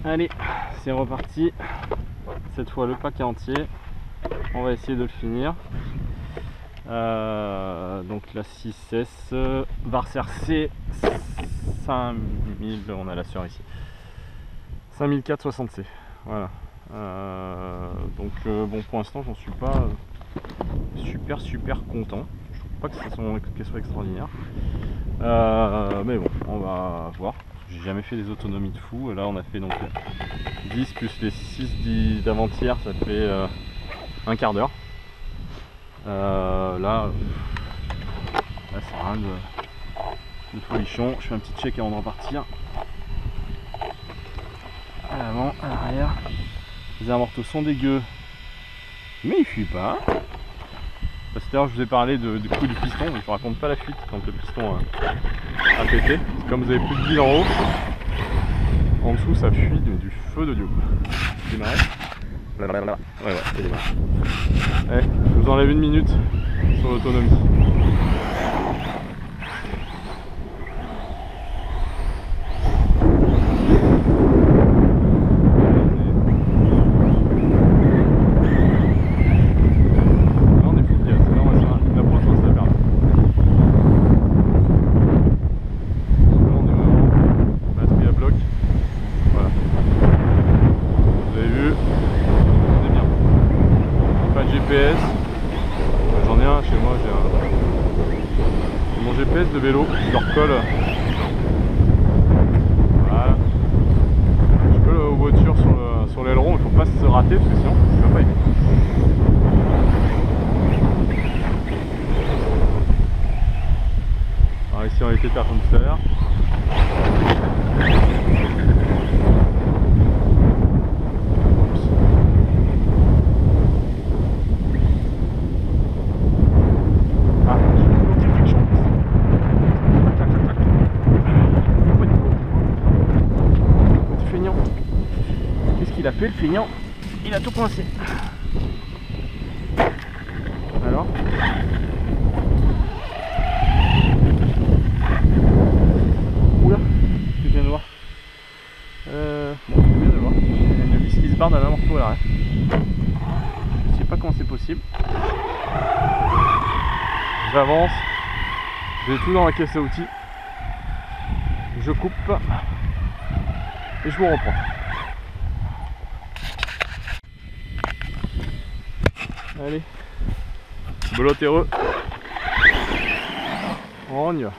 Allez, c'est reparti. Cette fois le paquet entier. On va essayer de le finir. Donc la 6S Varser C 5000, on a la sœur ici. 5460C. Voilà. Donc bon, pour l'instant j'en suis pas super content. Je trouve pas que qu'elle soit extraordinaire. Mais bon, on va voir. J'ai jamais fait des autonomies de fou. Là on a fait donc 10 plus les 6 d'avant-hier, ça fait un quart d'heure. Là c'est rien de folichon. Je fais un petit check avant de repartir. À l'avant, à l'arrière. Les amortos sont dégueux, mais il fuit pas. Parce que je vous ai parlé du coup du piston, je ne vous raconte pas la fuite quand le piston a pété. Comme vous avez plus de guide en haut, en dessous ça fuit du feu de Dieu. Démarrer. Ouais, c'est démarré. Allez, je vous enlève 1 minute sur l'autonomie. J'en ai un chez moi, j'ai mon GPS de vélo, je le recolle. Voilà. Je colle aux voitures sur l'aileron, il ne faut pas se rater parce que sinon ça va pas aider. Alors ici on a été faire comme tout à l'heure. Il a fait le feignant, il a tout coincé. Alors oula, je viens de voir. Bon, je viens de voir. Il y a une vis qui se barre d'un amorto à l'arrêt. Je sais pas comment c'est possible. J'avance. J'ai tout dans la caisse à outils. Je coupe. Et je vous reprends. Allez, belote heureux. On y va.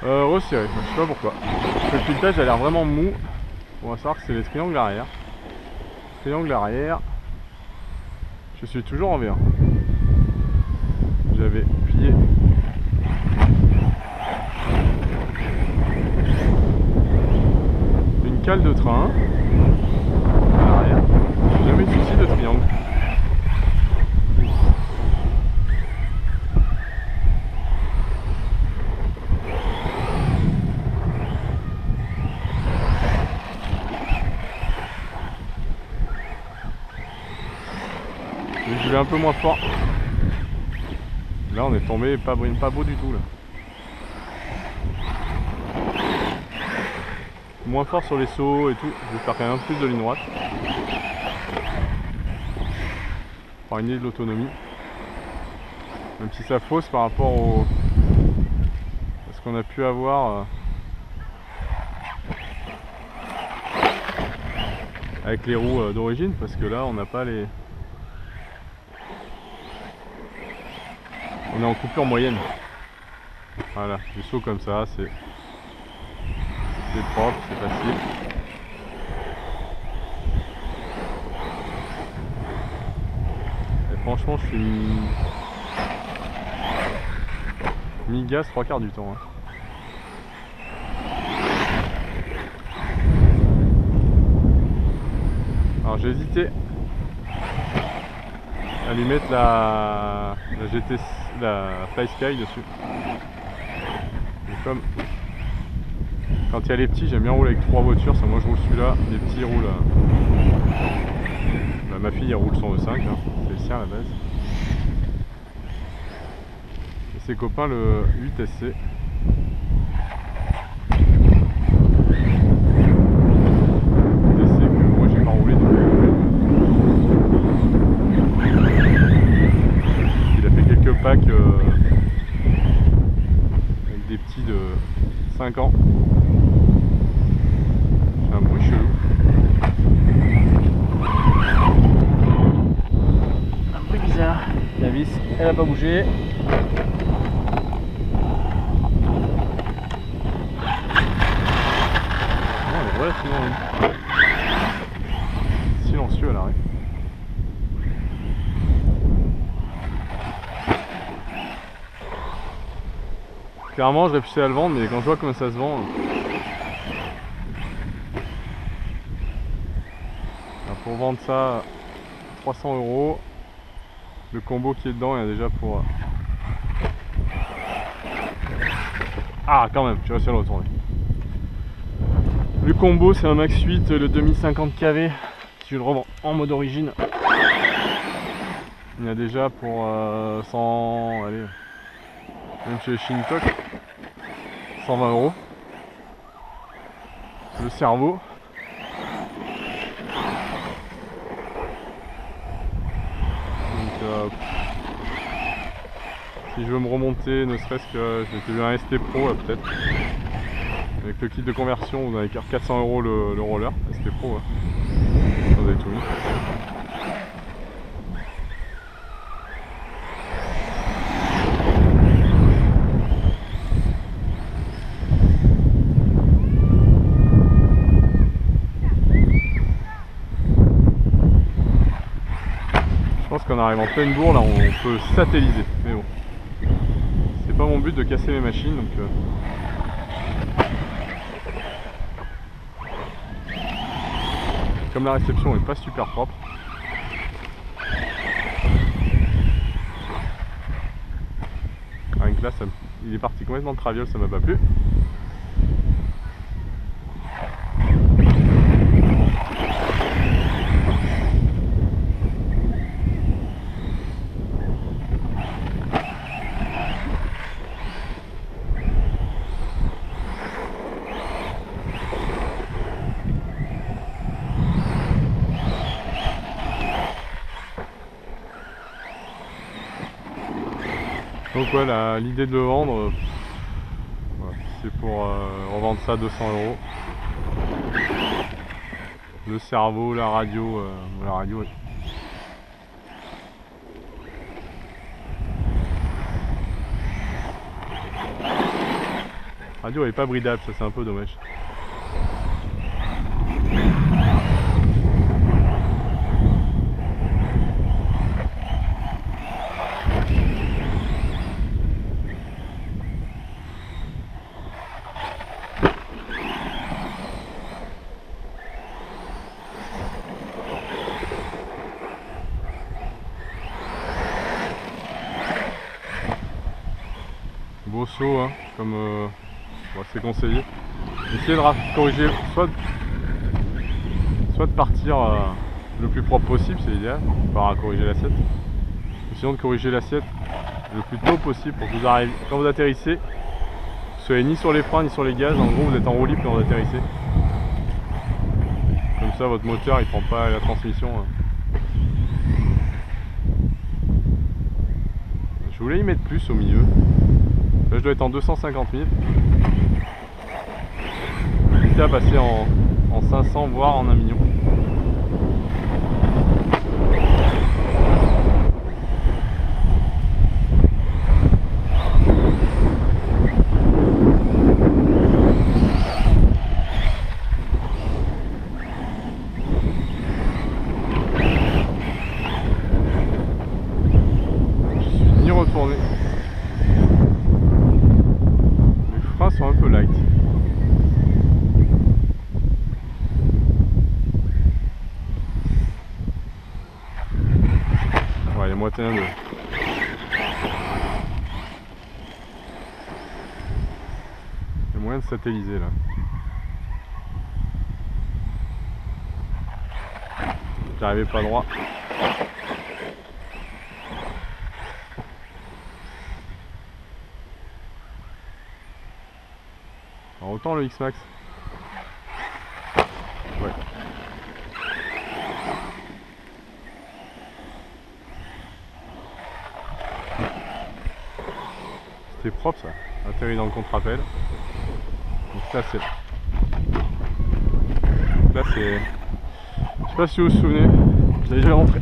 Resserré, je sais pas pourquoi. Le pilotage a l'air vraiment mou. On va savoir que c'est les triangles arrière. Triangle arrière. Je suis toujours en V1. J'avais plié. Une cale de train. À l'arrière. Jamais de souci de triangle. Je vais un peu moins fort. Là on est tombé pas beau du tout là. Moins fort sur les sauts et tout. Je vais faire quand même un peu plus de ligne droite. Pour une idée de l'autonomie. Même si ça fausse par rapport à ce qu'on a pu avoir avec les roues d'origine, parce que là on n'a pas les... On est en coupure moyenne. Voilà, du saut comme ça, c'est propre, c'est facile. Et franchement, je suis mi-gaz 3/4 du temps. Hein. Alors j'ai hésité à lui mettre la GT, la Fly Sky dessus. Et comme quand il y a les petits, j'aime bien rouler avec 3 voitures, ça moi je roule celui-là, les petits roulent. Bah, ma fille elle roule son E5, hein. C'est le sien à la base. Et ses copains le 8SC. pack avec des petits de 5 ans. J'ai un bruit chelou. Un bruit bizarre. La vis, elle a pas bougé. Non, elle est relativement silencieux à l'arrêt. Clairement, je réfléchissais à le vendre, mais quand je vois comment ça se vend, pour vendre ça 300 €, le combo qui est dedans, il y a déjà pour... Ah, quand même, j'ai réussi à le retourner. Le combo, c'est un Max 8, le 2050 kV. Si je le revends en mode origine, il y a déjà pour 100, allez, même chez Shintok, 120 €. Le cerveau. Donc, si je veux me remonter, ne serait-ce que j'ai vu un ST Pro peut-être. Avec le kit de conversion, vous avez 400 € le roller, ST Pro. Ouais. Vous avez tout mis. Je pense qu'on arrive en pleine bourre, là on peut satelliser, mais bon. C'est pas mon but de casser mes machines, donc... Comme la réception est pas super propre. Donc là, il est parti complètement de traviole, ça m'a pas plu. Donc voilà, l'idée de le vendre, voilà, c'est pour revendre ça 200 €. Le cerveau, la radio, oui. La radio elle est pas bridable, ça c'est un peu dommage. Beau saut, hein, comme c'est conseillé. Essayez de corriger, soit de partir le plus propre possible, c'est l'idéal, par corriger l'assiette. Sinon de corriger l'assiette le plus tôt possible pour que vous arriviez, quand vous atterrissez, vous soyez ni sur les freins ni sur les gaz, en gros vous êtes en roue libre quand vous atterrissez. Comme ça votre moteur il prend pas la transmission. Je voulais y mettre plus au milieu. Là je dois être en 250 000. J'étais à passer en 500 voire en 1 million. Je suis ni retourné. Les freins sont un peu light. Ouais, il y a moitié un 2. Il y a moyen de satelliser là. J'arrivais pas droit. Alors autant le X-Max. Ouais. C'est propre ça, atterri dans le contre-appel. Donc ça c'est... Là c'est... Je sais pas si vous vous souvenez, je l'avais déjà montré.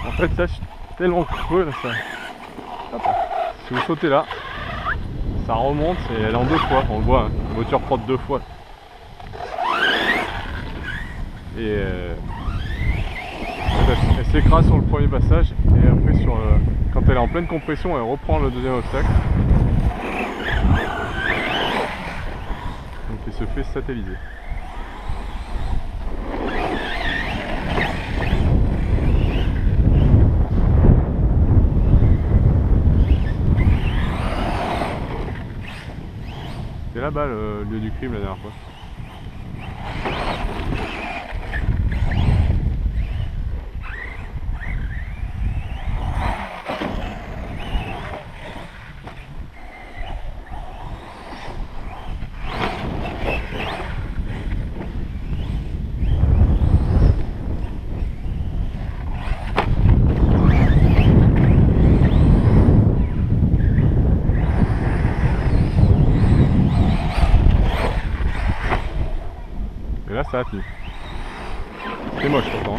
En fait là je suis tellement creux là ça... Hop. Si vous sautez là, ça remonte et elle est en 2 fois, on le voit, hein. La voiture frotte 2 fois. Et elle s'écrase sur le premier passage et après quand elle est en pleine compression elle reprend le deuxième obstacle. Donc elle se fait satelliser. C'est là-bas le lieu du crime la dernière fois. Et là ça a tenu. C'est moche pourtant.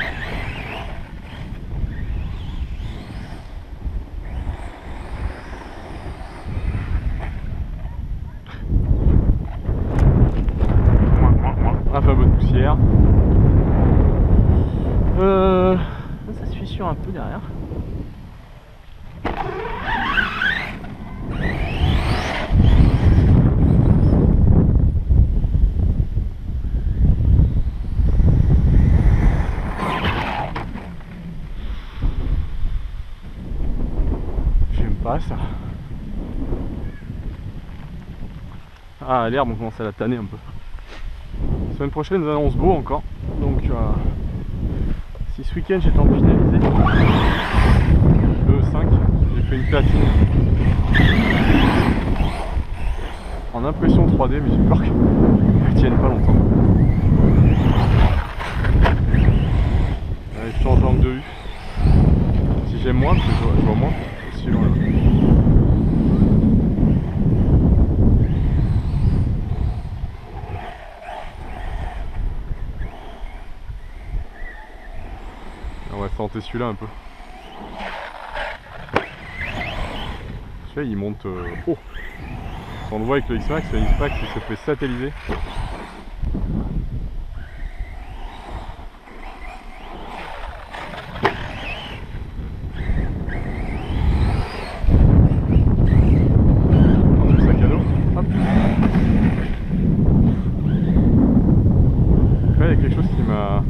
Un peu de poussière. Ça se fissure un peu derrière. J'aime pas ça. Ah, l'herbe on commence à la tanner un peu. La semaine prochaine nous annonce beau encore. Donc si ce week-end j'ai le temps de finaliser le 5, j'ai fait une platine en impression 3D mais j'ai peur qu'elle tienne pas longtemps. Allez, je change d'angle de vue. Si j'aime moins, parce que je vois moins aussi loin. On va tenter celui-là un peu. Celui-là il monte haut. On le voit avec le X-Max, le X-Max il se fait satelliser. Un sac à dos. Hop. Là il y a quelque chose qui m'a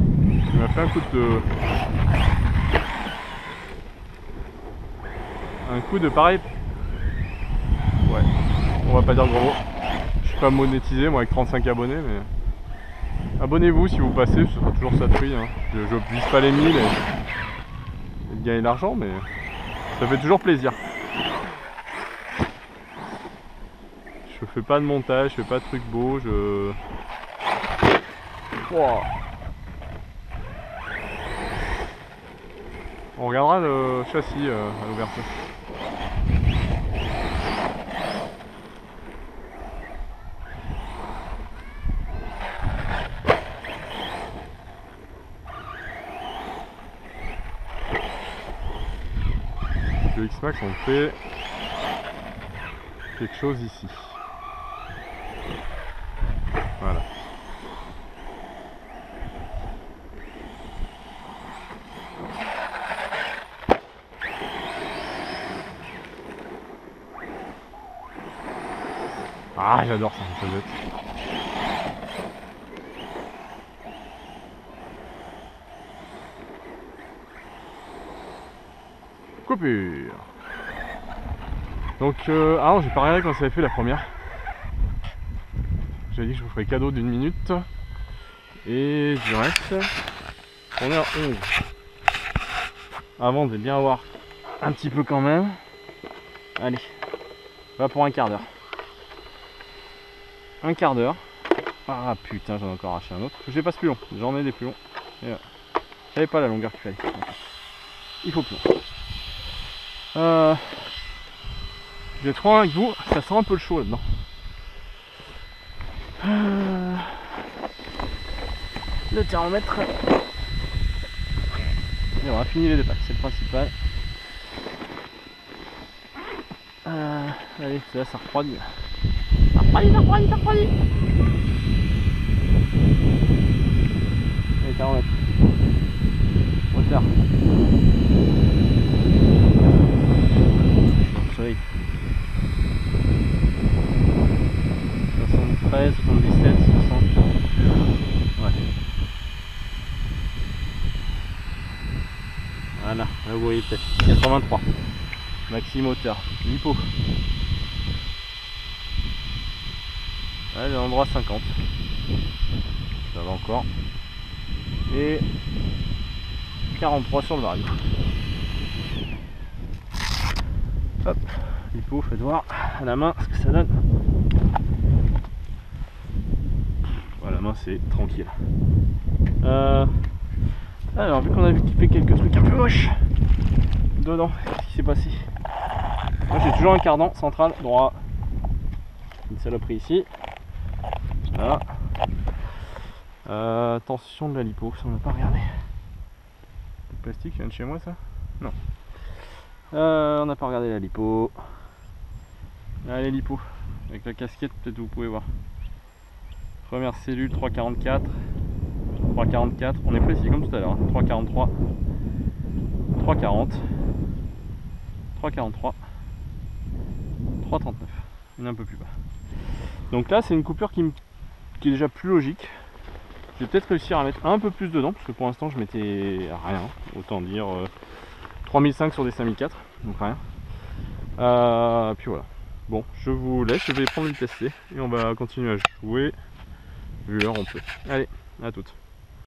fait un coup de pareil. Ouais, on va pas dire gros mot. Je suis pas monétisé moi avec 35 abonnés, mais abonnez-vous si vous passez, ce sera toujours ça de prix. Hein. Je vise pas les 1000 et de gagner de l'argent, mais ça fait toujours plaisir. Je fais pas de montage, je fais pas de trucs beaux, Wow. On regardera le châssis à l'ouverture. Le X-Max on fait quelque chose ici. Voilà. Ah j'adore ça, ça doit être. Coupure. Donc ah non, j'ai pas regardé quand ça avait fait la première. J'avais dit que je vous ferais cadeau d'une minute. Et direct. On est à 11. Avant de bien avoir un petit peu quand même. Allez. Va pour un quart d'heure. Un quart d'heure. Ah putain, j'en ai encore arraché un autre. Je passe plus long. J'en ai des plus longs. Et j'avais pas la longueur qu'il fallait. Il faut plus long. Je vais être franc avec vous, ça sent un peu le chaud là-dedans. Le thermomètre. Et on a fini les deux packs, c'est le principal. Allez, là ça refroidit. Ça refroidit. Allez, thermomètre. Hauteur. Soleil. 73, 77, 60. Ouais. Voilà, là vous voyez peut-être. 83. Maxime hauteur. Lipo. Allez, l'endroit 50. Ça va encore. Et 43 sur le vario. Hop, lipo, faites voir à la main ce que ça donne. Voilà, la main c'est tranquille. Alors, vu qu'on a fait quelques trucs un peu moches dedans, qu'est-ce qui s'est passé? Moi j'ai toujours un cardan central droit. Une saloperie ici. Voilà. Tension de la lipo, ça on n'a pas regardé. Le plastique vient de chez moi ça? Non. On n'a pas regardé la lipo. Allez lipo. Avec la casquette peut-être vous pouvez voir. Première cellule 344. 344. On est précis comme tout à l'heure. Hein. 343. 340. 343. 339. On est un peu plus bas. Donc là c'est une coupure qui est déjà plus logique. Je vais peut-être réussir à mettre un peu plus dedans parce que pour l'instant je mettais rien, autant dire 3005 sur des 5004, donc rien. Puis voilà. Bon, je vous laisse, je vais prendre une tester et on va continuer à jouer. Vu l'heure on peut. Allez, à toutes.